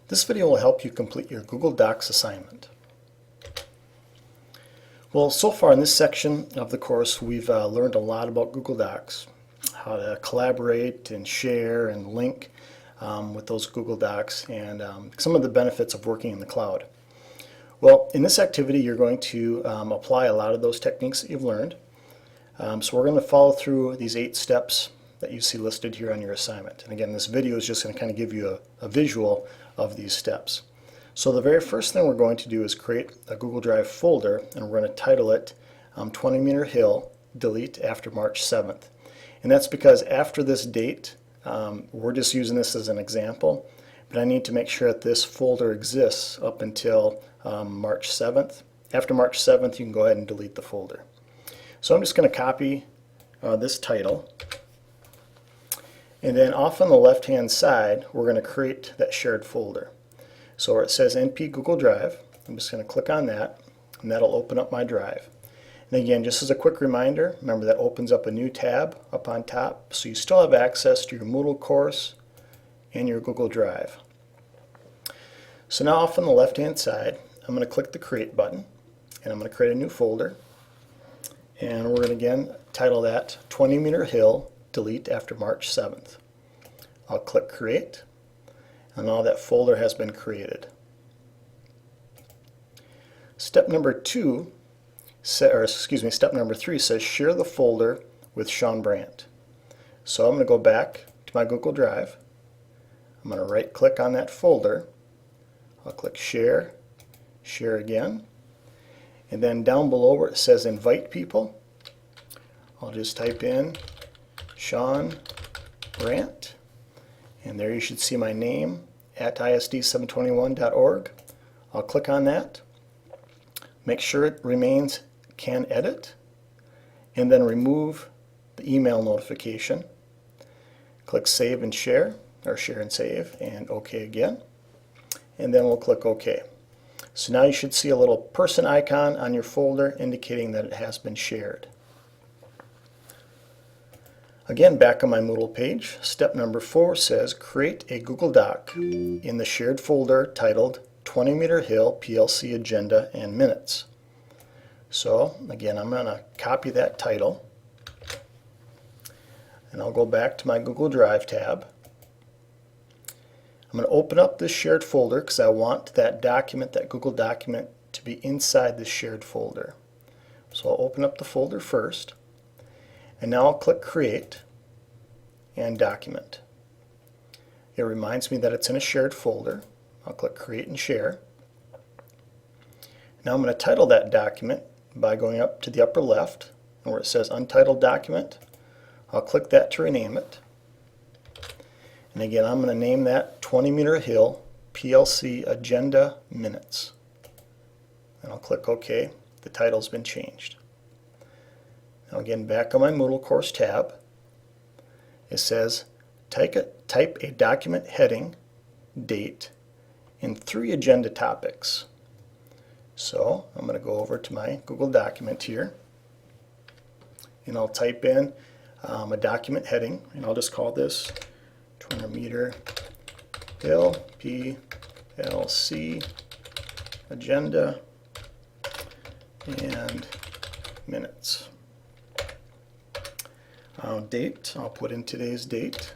This video will help you complete your Google Docs assignment. Well, so far in this section of the course, we've learned a lot about Google Docs, how to collaborate and share and link with those Google Docs, and some of the benefits of working in the cloud. Well, in this activity, you're going to apply a lot of those techniques that you've learned. So we're going to follow through these 8 steps that you see listed here on your assignment. And again, this video is just going to kind of give you a visual of these steps. So the very first thing we're going to do is create a Google Drive folder, and we're going to title it 20 Meter Hill, delete after March 7th. And that's because after this date, we're just using this as an example, but I need to make sure that this folder exists up until March 7th. After March 7th, you can go ahead and delete the folder. So I'm just going to copy this title, and then off on the left hand side we're going to create that shared folder. So where it says NP Google Drive, I'm just going to click on that, and that'll open up my drive. And again, just as a quick reminder, remember that opens up a new tab up on top, so you still have access to your Moodle course and your Google Drive. So now off on the left hand side, I'm going to click the Create button, and I'm going to create a new folder. And we're going to again title that 20 Meter Hill, delete after March 7th. I'll click Create, and now that folder has been created. Step number 3 says share the folder with Sean Brandt. So I'm going to go back to my Google Drive. I'm going to right click on that folder. I'll click Share, Share again. And then down below where it says invite people, I'll just type in Sean Brandt, and there you should see my name at isd721.org. I'll click on that, make sure it remains can edit, and then remove the email notification. Click Save and Share, or Share and Save, and OK again, and then we'll click OK. So now you should see a little person icon on your folder indicating that it has been shared. Again, back on my Moodle page, step number 4 says create a Google Doc in the shared folder titled 20 Meter Hill PLC Agenda and Minutes. So again, I'm going to copy that title, and I'll go back to my Google Drive tab. I'm going to open up this shared folder because I want that document, that Google document, to be inside this shared folder. So I'll open up the folder first, and now I'll click Create and Document. It reminds me that it's in a shared folder. I'll click Create and Share. Now I'm going to title that document by going up to the upper left, and where it says Untitled Document, I'll click that to rename it. And again, I'm going to name that 20 Meter Hill PLC Agenda Minutes. And I'll click OK. The title's been changed. Now again, back on my Moodle course tab, it says type a document heading, date, and 3 agenda topics. So I'm going to go over to my Google document here, and I'll type in a document heading, and I'll just call this 20 Meter Hill PLC Agenda and Minutes. Date, I'll put in today's date,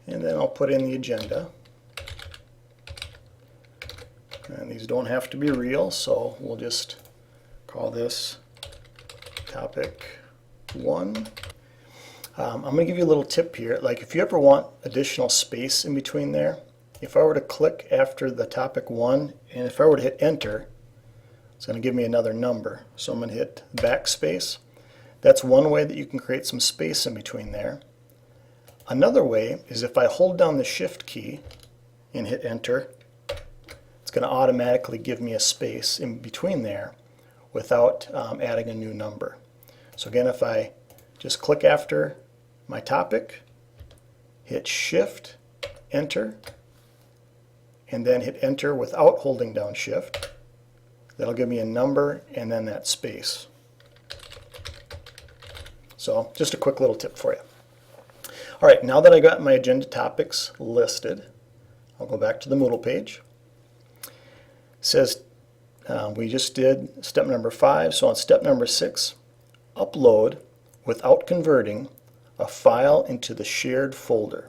and then I'll put in the agenda. And these don't have to be real, so we'll just call this topic 1. I'm going to give you a little tip here. Like if you ever want additional space in between there, if I were to click after the topic 1, and if I were to hit enter, it's going to give me another number. So I'm going to hit backspace. That's one way that you can create some space in between there. Another way is if I hold down the shift key and hit enter, it's going to automatically give me a space in between there without adding a new number. So again, if I just click after my topic, hit shift, enter, and then hit enter without holding down shift, that'll give me a number and then that space. So just a quick little tip for you. All right, now that I got my agenda topics listed, I'll go back to the Moodle page. It says we just did step number 5, so on step number 6, upload without converting a file into the shared folder.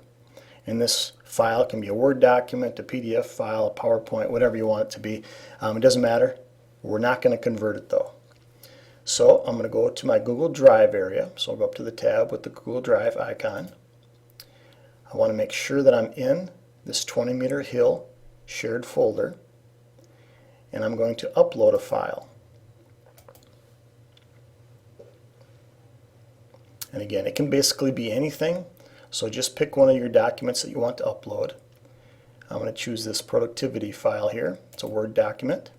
And this file can be a Word document, a PDF file, a PowerPoint, whatever you want it to be. It doesn't matter. We're not going to convert it though. So I'm going to go to my Google Drive area. So I'll go up to the tab with the Google Drive icon. I want to make sure that I'm in this 20 Meter Hill shared folder, and I'm going to upload a file. And again, it can basically be anything, so just pick one of your documents that you want to upload. I'm going to choose this productivity file here. It's a Word document.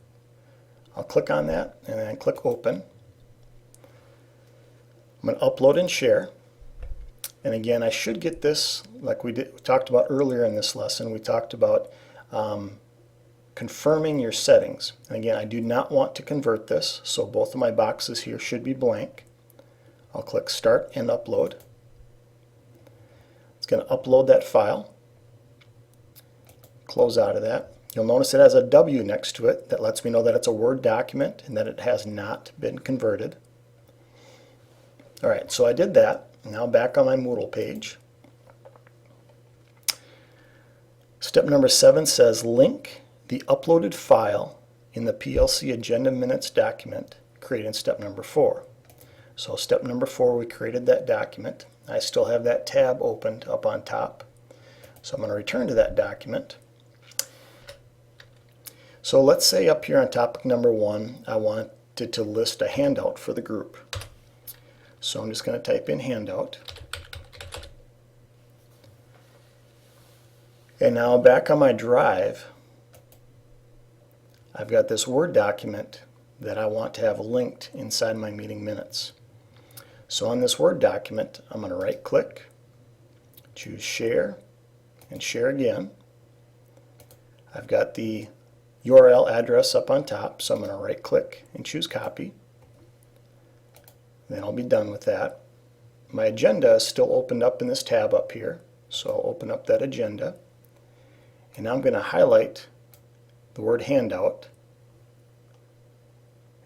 I'll click on that and then click Open. I'm going to upload and share. And again, I should get this like we talked about earlier in this lesson. We talked about confirming your settings. And again, I do not want to convert this, so both of my boxes here should be blank. I'll click Start and Upload. It's going to upload that file. Close out of that. You'll notice it has a W next to it that lets me know that it's a Word document and that it has not been converted. Alright, so I did that. Now back on my Moodle page. Step number 7 says link the uploaded file in the PLC Agenda Minutes document created in step number 4. So step number 4, we created that document. I still have that tab opened up on top. So I'm going to return to that document. So let's say up here on topic number 1, I wanted to list a handout for the group. So I'm just going to type in handout. And now back on my drive, I've got this Word document that I want to have linked inside my meeting minutes. So on this Word document, I'm going to right click, choose share, and share again. I've got the URL address up on top, so I'm going to right click and choose copy. Then I'll be done with that. My agenda is still opened up in this tab up here, so I'll open up that agenda. And now I'm going to highlight the word handout,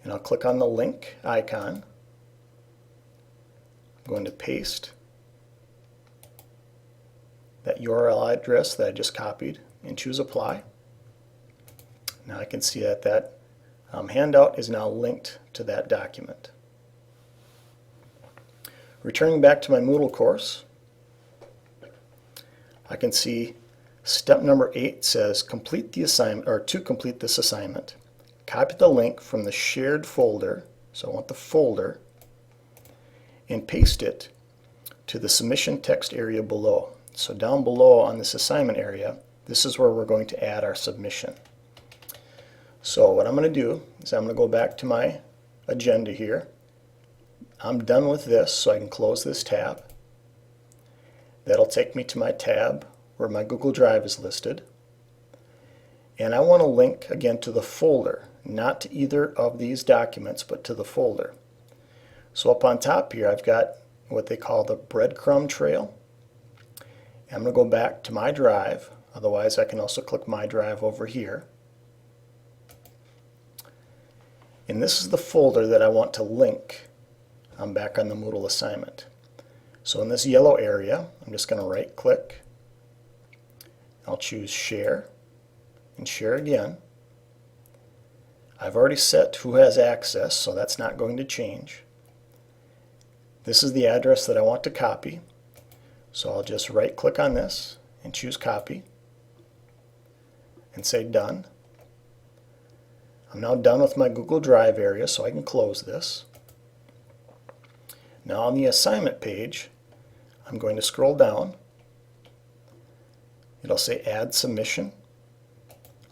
and I'll click on the link icon. I'm going to paste that URL address that I just copied and choose apply. Now I can see that that handout is now linked to that document. Returning back to my Moodle course, I can see step number 8 says complete the assignment, or to complete this assignment, copy the link from the shared folder, so I want the folder, and paste it to the submission text area below. So down below on this assignment area, this is where we're going to add our submission. So what I'm going to do is I'm going to go back to my agenda here. I'm done with this, so I can close this tab. That'll take me to my tab where my Google Drive is listed. And I want to link again to the folder, not to either of these documents, but to the folder. So up on top here, I've got what they call the breadcrumb trail. I'm going to go back to my drive. Otherwise, I can also click my drive over here. And this is the folder that I want to link. I'm back on the Moodle assignment. So in this yellow area, I'm just going to right click. I'll choose share and share again. I've already set who has access, so that's not going to change. This is the address that I want to copy. So I'll just right click on this and choose copy and say done. I'm now done with my Google Drive area, so I can close this. Now on the assignment page, I'm going to scroll down. It'll say Add Submission.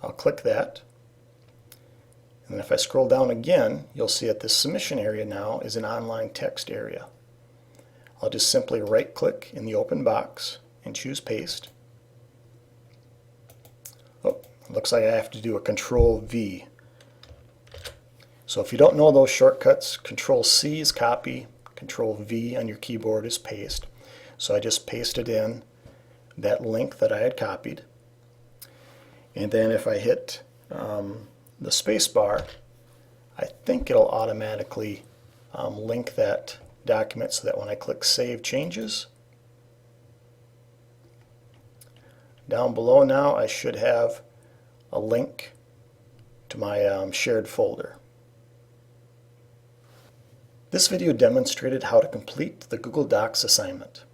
I'll click that. And if I scroll down again, you'll see that this submission area now is an online text area. I'll just simply right click in the open box and choose Paste. Oh, it looks like I have to do a Control V. So if you don't know those shortcuts, Control C is copy, Control V on your keyboard is paste. So I just pasted in that link that I had copied. And then if I hit the space bar, I think it'll automatically link that document so that when I click Save Changes, down below now I should have a link to my shared folder. This video demonstrated how to complete the Google Docs assignment.